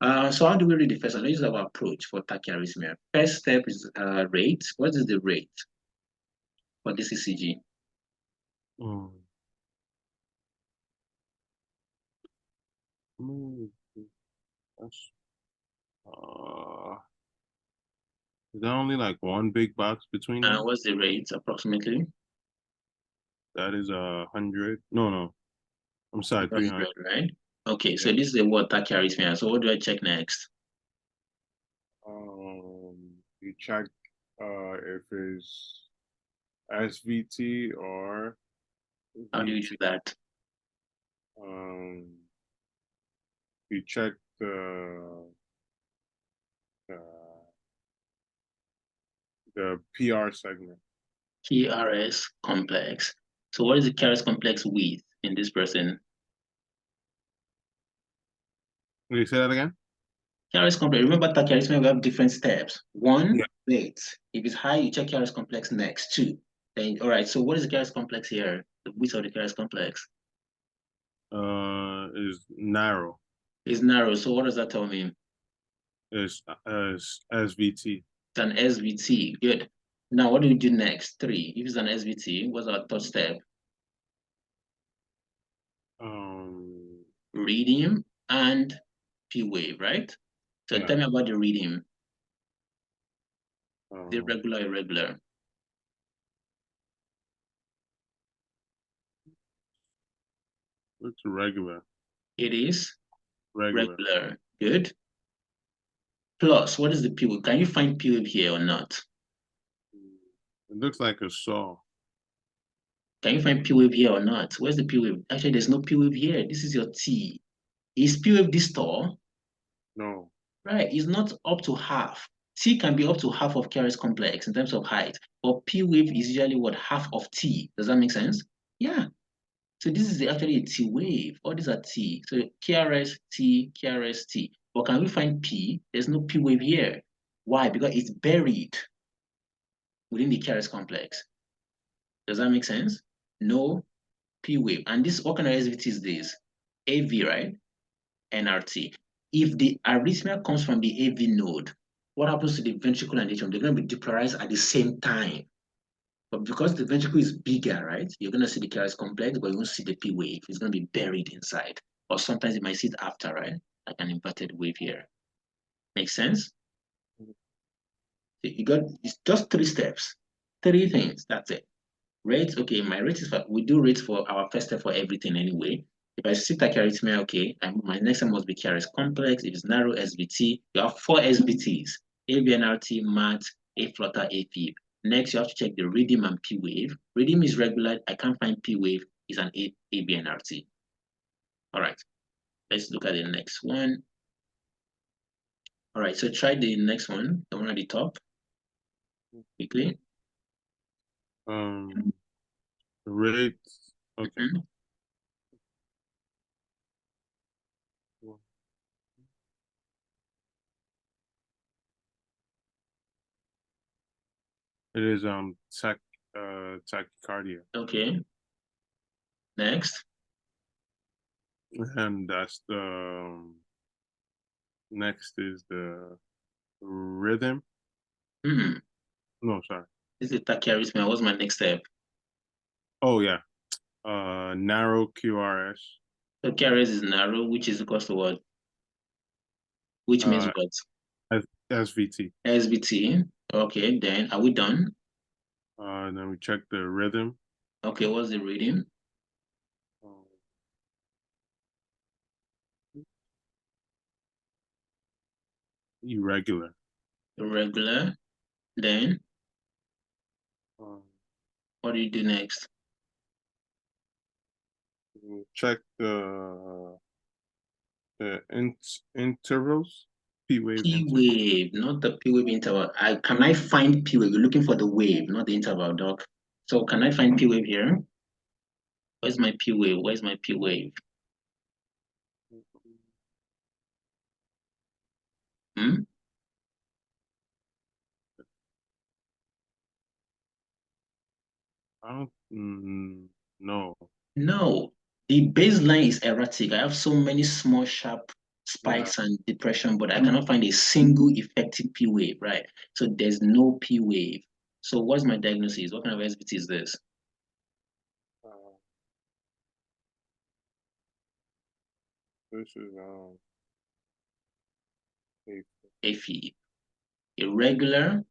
So how do we read the first one? Let's use our approach for tachyarrhythmia. First step is rate. What is the rate for this ECG? Is there only like one big box between them? What's the rate approximately? That is 100. No. I'm sorry, 300. 100, right? Okay, so Yeah. this is the word tachyarrhythmia. So what do I check next? You check if it's SVT or How do you VT. do that? You check the the PR segment. KRS complex. So what is the KRS complex with in this person? Can you say that again? KRS complex. Remember tachyarrhythmia, we have different steps. One, Yeah. rate. If it's high, you check KRS complex next. Two. Then all right. So what is the KRS complex here? The width of the KRS complex Is narrow. is narrow. So what does that tell me? Is SVT. It's an SVT. Good. Now what do we do next? Three. If it's an SVT, what's our third step? Reading and P wave, right? So Yeah. tell me about the reading. The Um, regular, irregular. it's regular. It is Regular. regular. Good. Plus, what is the P wave? Can you find P wave here or not? It looks like a saw. Can you find P wave here or not? Where's the P wave? Actually, there's no P wave here. This is your T. Is P wave this tall? No. Right. It's not up to half. T can be up to half of KRS complex in terms of height, but P wave is usually what, half of T. Does that make sense? Yeah. So this is actually a T wave. All these are T. So KRS T, KRS T. But can we find P? There's no P wave here. Why? Because it's buried within the KRS complex. Does that make sense? No P wave. And this, what kind of SVT is this? AV, right? NRT. If the arrhythmia comes from the AV node, what happens to the ventricle and atrium? They're going to be depolarized at the same time. But because the ventricle is bigger, right, you're going to see the KRS complex, but you won't see the P wave. It's going to be buried inside. Or sometimes you might see it after, right? Like an inverted wave here. Make sense? You got, it's just three steps, three things. That's it. Rates, okay, my rate is for, we do rates for our first step for everything anyway. If I see tachyarrhythmia, okay, my next one must be KRS complex. If it's narrow, SVT. You have 4 SVTs: avnrt, MAT, A flutter, A fib. Next, you have to check the rhythm and P wave. Rhythm is regular. I can't find P wave. It's an avnrt. All right, let's look at the next one. All right, so try the next one, the one at the top, quickly. Rate. Okay. Mhm. It is tachycardia. Okay, next. And that's the next is the rhythm. Hmm. No, sorry. This is tachyarrhythmia. What's my next step? Oh yeah. Narrow QRS. So KRS is narrow, which is equals to what? Which means Uh, what? SVT. SVT. Okay, then are we done? And then we check the rhythm. Okay, what's the reading? Irregular. Irregular. Then Um, what do you do next? check the intervals. P wave P interval. wave, not the P wave interval. Can I find P wave? You're looking for the wave, not the interval, doc. So can I find P wave here? Where's my P wave? Where's my P wave? Hmm? I don't know. No, the baseline is erratic. I have so many small, sharp spikes and depression, but I cannot find a single effective P wave, right? So there's no P wave. So what's my diagnosis? What kind of SVT is this? This is AFib. Irregular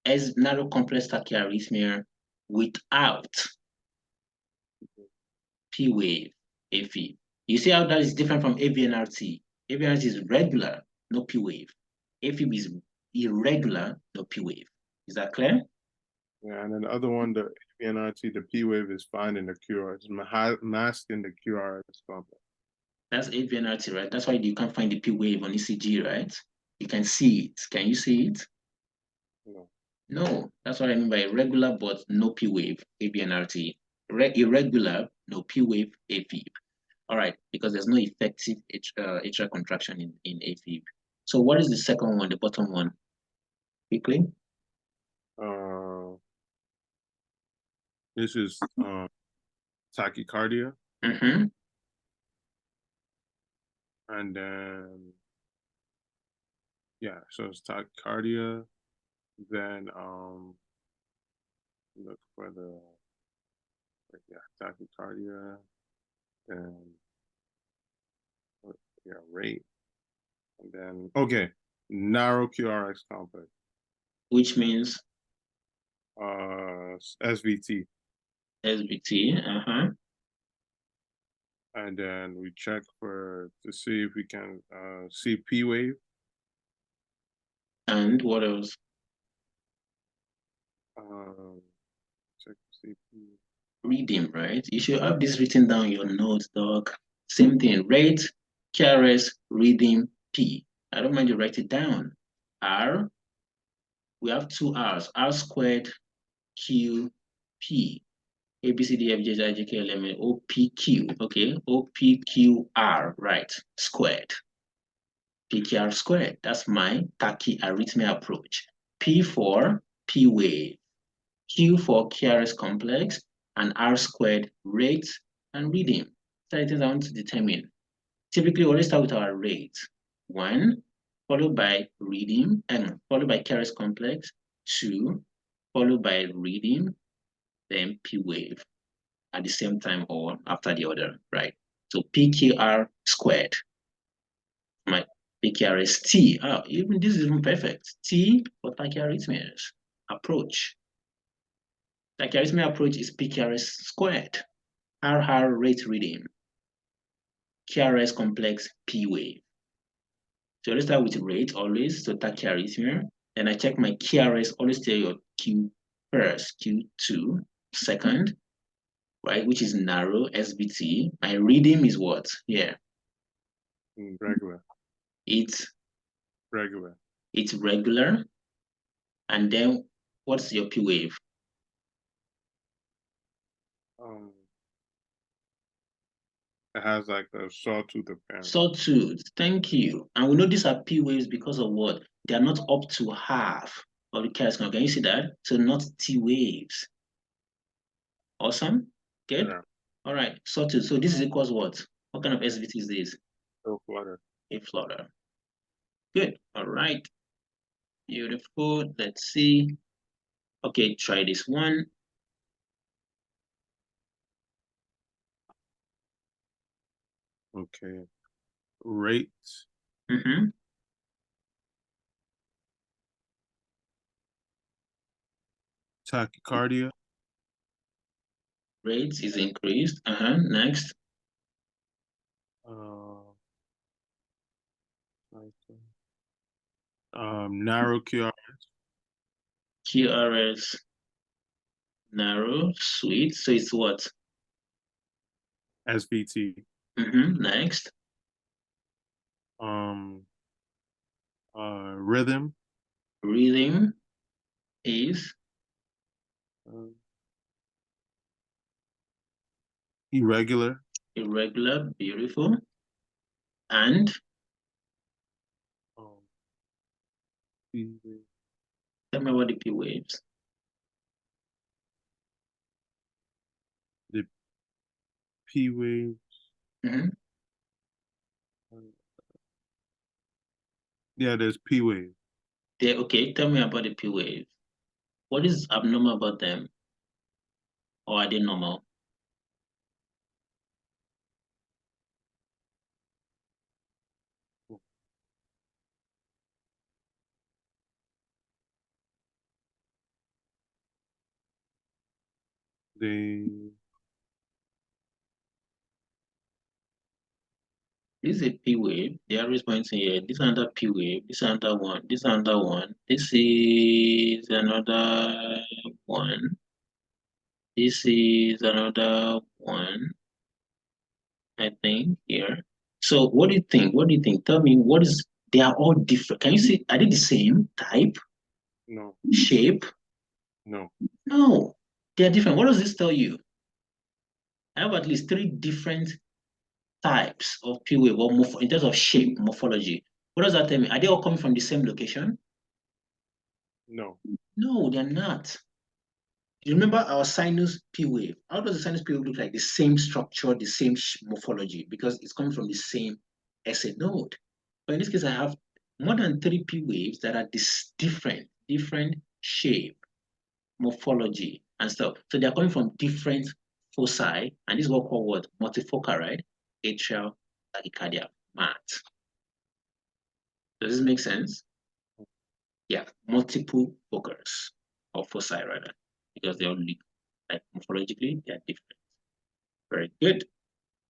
as narrow complex tachyarrhythmia without P wave AFib. You see how that is different from avnrt? Avnrt is regular, no P wave. AFib is irregular, no P wave. Is that clear? Yeah, and then the other one, the avnrt, the P wave is finding the QR. It's masking the QRS complex. That's avnrt, right? That's why you can't find the P wave on ECG, right? You can see it. Can you see it? No. No, that's what I mean by irregular but no P wave, avnrt. Irregular, no P wave, AFib. All right, because there's no effective atrial contraction in AFib. So what is the second one, the bottom one? Quickly. This is tachycardia. Mm-hmm. And then, yeah, so it's tachycardia. Then look for the, tachycardia. And, yeah, rate. And then, okay, narrow QRX complex. Which means SVT. SVT. Uh-huh. And then we check to see if we can see P wave. And what else? Check to see P. Reading, right? You should have this written down in your notes, dog. Same thing. Rate, KRS, reading, P. I don't mind you write it down. R, we have two R's. R squared, Q, P. A, B, C, D, F, G, H, I, J, K, L, M, N, O, P, Q. Okay, O, P, Q, R, right? Squared. PQR squared. That's my tachyarrhythmia approach. P for P wave, Q for QRS complex, and R squared rate and reading. So it is I want to determine. Typically, we always start with our rate. 1, followed by reading, and followed by QRS complex. 2, followed by reading, then P wave at the same time or after the other, right? So PQR squared. My PQR is T. Oh, even this is even perfect. T for tachyarrhythmias approach. Tachyarrhythmia approach is PQRS squared. RR rate reading. QRS complex P wave. So let's start with rate always. So tachyarrhythmia. Then I check my QRS. Always tell your Q first, Q2 second, right? Which is narrow SBT. My reading is what? Yeah. Regular. It's Regular. It's regular. And then what's your P wave? It has like a sawtooth appearance. Sawtooth, thank you. And we know these are P waves because of what? They are not up to half of the Kelvin curve. Can you see that? So not T waves. Awesome. Good. Yeah. All right. Sawtooth. So this is equals what? What kind of SVT is this? So flutter. A flutter. Good. All right. Beautiful. Let's see. Okay, try this one. Okay. Rate. Mm-hmm. Tachycardia. Rate is increased. Next. Narrow QRS. QRS narrow, sweet. So it's what? SVT. Next. Rhythm. Rhythm is Irregular. irregular, beautiful. And tell me what the P waves. The P waves. Yeah, there's P wave. Okay, tell me about the P wave. What is abnormal about them? Or are they normal? They This is a P wave. The arrow is pointing here. This is another P wave. This is another one. This is another one. This is another one. This is another one, I think, here. So what do you think? What do you think? Tell me what is, they are all different. Can you see, are they the same type, no, shape? no, No, they are different. What does this tell you? I have at least 3 different types of P wave or in terms of shape, morphology. What does that tell me? Are they all coming from the same location? no. No, they're not. You remember our sinus P wave? How does the sinus P wave look like? The same structure, the same morphology, because it's coming from the same SA node. But in this case, I have more than 3 P waves that are this different shape, morphology, and stuff. So they're coming from different foci, and this is what we call what? Multifocal, right? Atrial tachycardia, MAT. Does this make sense? Yeah, multiple focals, or foci rather, because they all look like morphologically, they are different. Very good.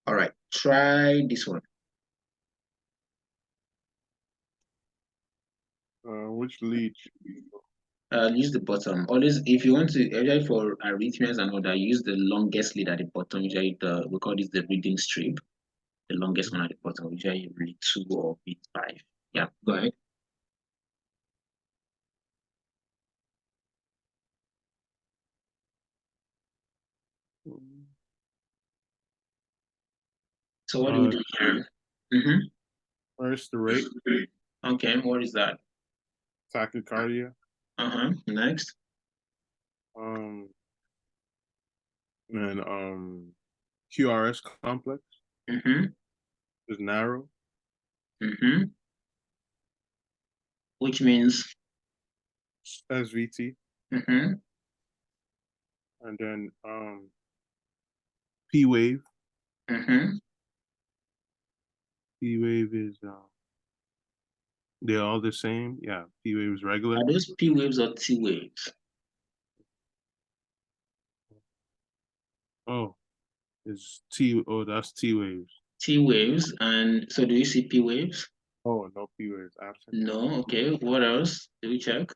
All right, try this one. Which lead? Use the bottom. Always, if you want to, usually for arrhythmias and all that, use the longest lead at the bottom. Usually, we call this the reading strip. The longest one at the bottom. Usually, read 2 or read 5. Yeah, go ahead. So, what do we do here? First, the rate, Okay, what is that? tachycardia. Next. Um, and QRS complex is narrow. Which means. SVT. And then P wave. P wave is they're all the same. Yeah, P wave is regular. Are those P waves or T waves? Oh, it's T. Oh, that's T waves. T waves, and so do you see P waves? Oh, no P waves absent. No. Okay. What else? Do we check?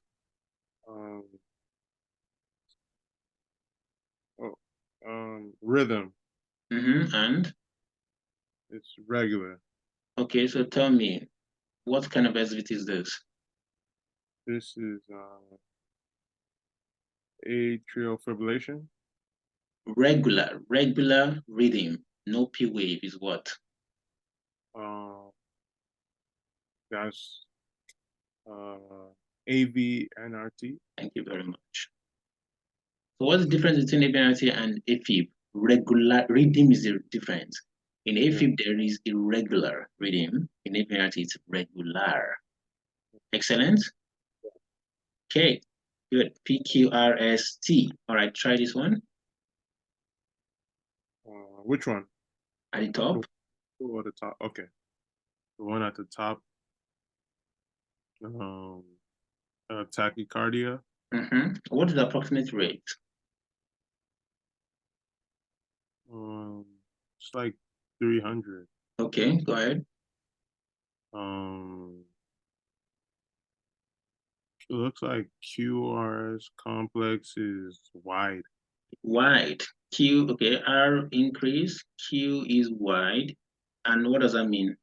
Oh, rhythm. And It's regular. okay, so tell me, what kind of SVT is this? This is atrial fibrillation. Regular rhythm, no P wave is what? That's avnrt. Thank you very much. So what's the difference between avnrt and AFib? Regular rhythm is the difference. In AFib, there is irregular rhythm. In avnrt, it's regular. Excellent. Okay, good. PQRST. All right, try this one. Which one? At the top. Oh, at the top. Okay. The one at the top. Tachycardia. What is the approximate rate? It's like 300. Okay, go ahead. It looks like QRS complex is wide. Wide. Q, okay, R increase, Q is wide. And what does that mean?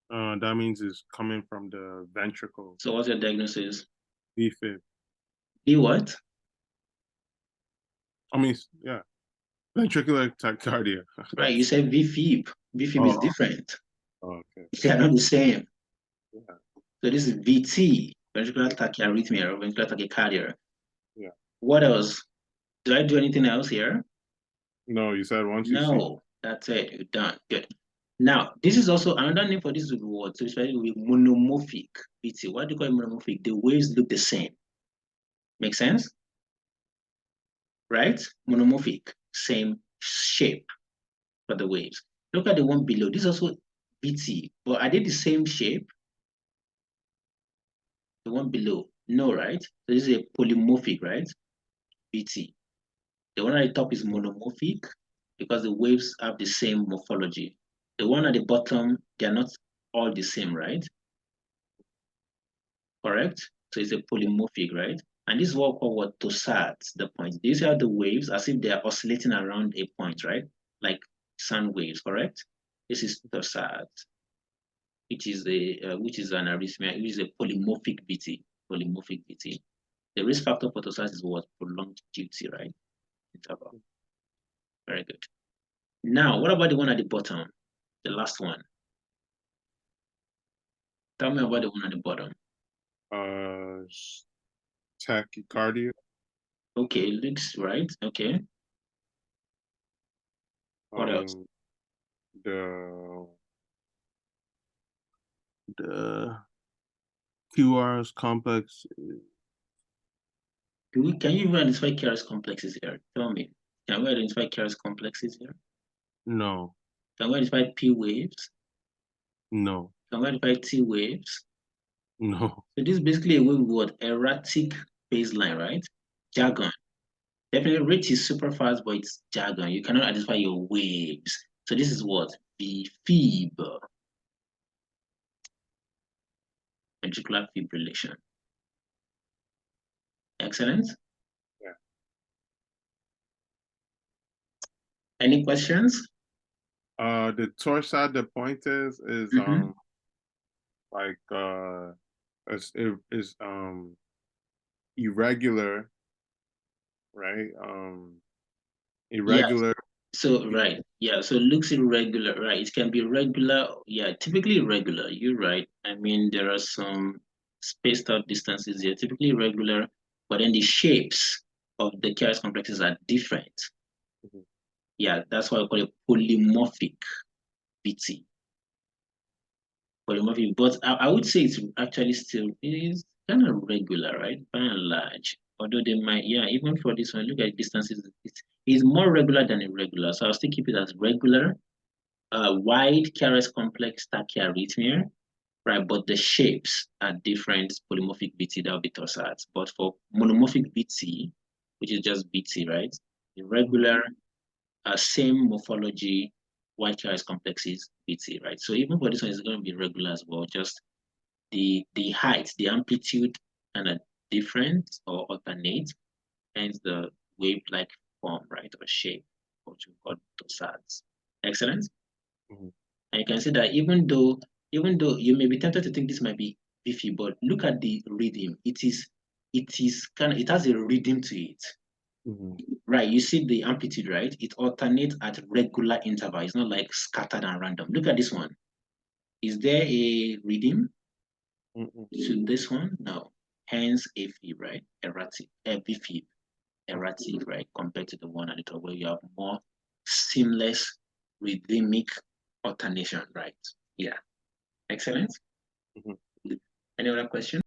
That means it's coming from the ventricle. So what's your diagnosis? VFib. B what? I mean, yeah. Ventricular tachycardia. Right, you said VFib. VFib is different. Okay. They are not the same. Yeah. So this is VT, ventricular tachyarrhythmia or ventricular tachycardia. Yeah. What else? Do I do anything else here? No, you said once you see. No, that's it. You're done. Good. Now, this is also another name for this would be what? So it's will be monomorphic BT. Why do you call it monomorphic? The waves look the same. Make sense? Right? Monomorphic, same shape for the waves. Look at the one below. This is also BT, but are they the same shape? The one below, no, right? So this is a polymorphic, right? BT. The one at the top is monomorphic because the waves have the same morphology. The one at the bottom, they are not all the same, right? Correct? So it's a polymorphic, right? And this is what we call what tossades, the point. These are the waves as if they are oscillating around a point, right? Like sound waves, correct? This is tossades, which is an arrhythmia, which is a polymorphic BT. Polymorphic BT. The risk factor for tossades is what? Prolonged duty, right? Interval. Very good. Now, what about the one at the bottom? The last one. Tell me about the one at the bottom. Tachycardia. Okay, looks right. Okay. What else? The QRS complex. Can you even identify KRS complexes here? Tell me. Can we identify KRS complexes here? No. Can we identify P waves? No. Can we identify T waves? No. So this is basically a way with what? Erratic baseline, right? Jargon. Definitely rate is super fast, but it's jargon. You cannot identify your waves. So this is what? VFib. Ventricular fibrillation. Excellent. Yeah. Any questions? The torsade de pointes is like is irregular, right? Irregular. Yeah. So right. Yeah. So it looks irregular, right? It can be regular. Yeah, typically irregular. You're right. I mean, there are some spaced out distances here, typically irregular, but then the shapes of the KRS complexes are different. Yeah, that's why I call it polymorphic BT. Polymorphic, but I would say it's actually still it is kind of regular, right? By and large. Although they might, yeah, even for this one, look at distances, it's more regular than irregular. So I'll still keep it as regular. Wide KRS complex tachyarrhythmia, right? But the shapes are different. Polymorphic BT, that would be torsades. But for monomorphic BT, which is just BT, right? Irregular, same morphology, wide KRS complexes, BT, right? So even for this one, it's going to be regular as well. Just the height, the amplitude kind of different or alternate, hence the wave-like form, right, or shape, what we call torsades. Excellent. And you can see that even though you may be tempted to think this might be beefy, but look at the rhythm. It has a rhythm to it. Right, you see the amplitude, right? It alternates at regular interval. It's not like scattered and random. Look at this one. Is there a rhythm to this one? No. Hence AFib, right? Erratic, BFib, erratic, right? Compared to the one at the top where you have more seamless rhythmic alternation, right? Yeah. Excellent. Any other question?